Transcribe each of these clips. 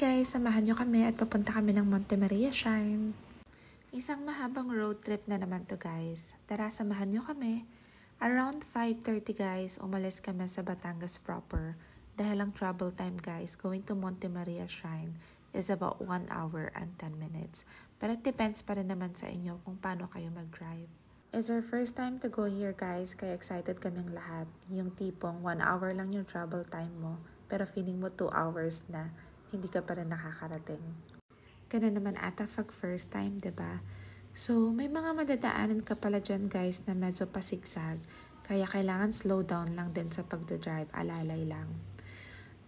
guys, samahan nyo kami at papunta kami ng Monte Maria Shrine. Isang mahabang road trip na naman to guys. Tara, samahan nyo kami. Around 5:30 guys, umalis kami sa Batangas proper. Dahil ang travel time guys, going to Monte Maria Shrine is about 1 hour and 10 minutes. But it depends pa rin naman sa inyo kung paano kayo mag-drive. It's our first time to go here guys, kaya excited kaming lahat. Yung tipong 1 hour lang yung travel time mo, pero feeling mo 2 hours na, hindi ka pa rin nakakarating. Ganun naman ata pag first time, diba? So, may mga madadaanan ka pala dyan guys na medyo pasigsag, kaya kailangan slow down lang din sa pagdadrive, alalay lang.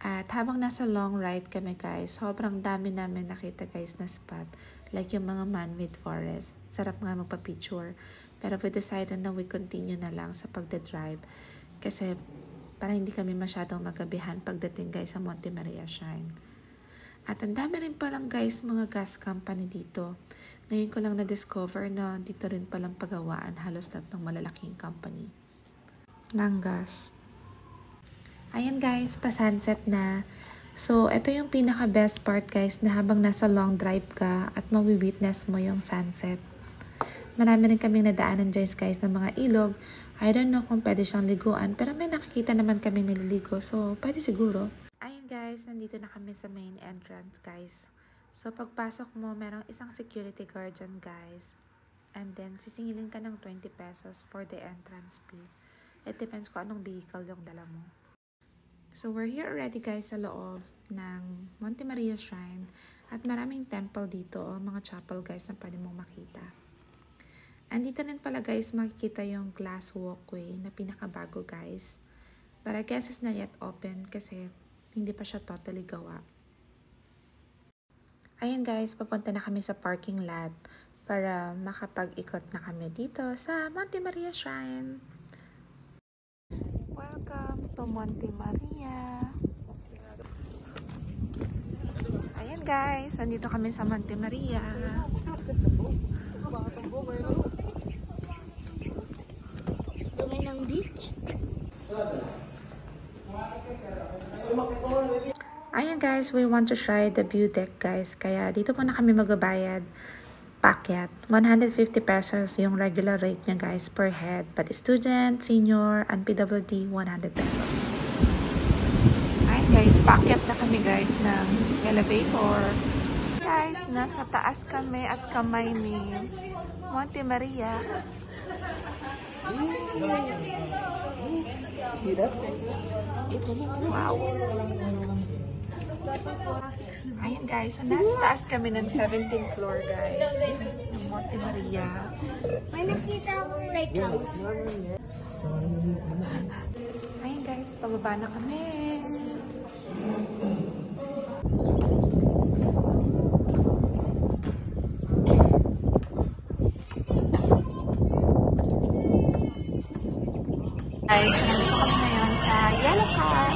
At habang nasa long ride kami guys, sobrang dami namin nakita guys na spot, like yung mga man-made forest. Sarap nga magpa-picture, pero we decided na we continue na lang sa pagdadrive, kasi para hindi kami masyadong magabihan pagdating guys sa Monte Maria Shrine. At ang dami rin palang guys mga gas company dito. Ngayon ko lang na-discover na dito rin palang pagawaan halos lahat ng malalaking company ng gas. Ayan guys, pa-sunset na. So, ito yung pinaka-best part guys na habang nasa long drive ka at mawi-witness mo yung sunset. Marami rin kaming nadaanan guys ng mga ilog. I don't know kung pwede siyang liguan, pero may nakikita naman kaming nililigo. So, pwede siguro. Ayan guys, nandito na kami sa main entrance guys. So pagpasok mo, merong isang security guard dyan guys. And then sisingilin ka ng 20 pesos for the entrance fee. It depends kung anong vehicle yung dala mo. So we're here already guys sa loob ng Monte Maria Shrine. At maraming temple dito, mga chapel guys na pwede mong makita. And dito rin pala guys makikita yung glass walkway na pinakabago guys. But I guess it's not yet open kasi hindi pa siya totally gawa. Ayan guys, papunta na kami sa parking lot para makapag-ikot na kami dito sa Monte Maria Shrine. Welcome to Monte Maria. Ayan guys, nandito kami sa Monte Maria. Dumi ng beach. Ayan guys, we want to try the view deck guys. Kaya dito muna kami magbabayad. Packet. 150 pesos yung regular rate niya guys per head. But student, senior, and PWD, 100 pesos. Ayan guys, packet na kami guys ng elevator. Guys, nasa taas kami at kamay ni Monte Maria. See that? Wow. Ayan guys, so nasa taas kami ng 17th floor guys ng Monte Maria. May nakita akong lighthouse. Ayan guys, pababa na kami. Guys, nandito kami ngayon sa Yellow Car.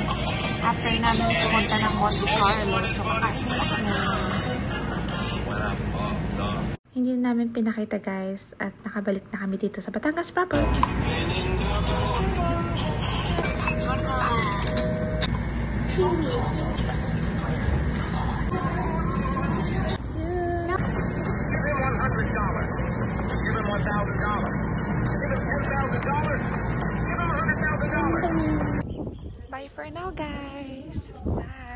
After namin pumunta ng Monte Carlo, so kakain na kami. Hindi namin pinakita guys at nakabalik na kami dito sa Batangas proper. Bye for now guys. Bye.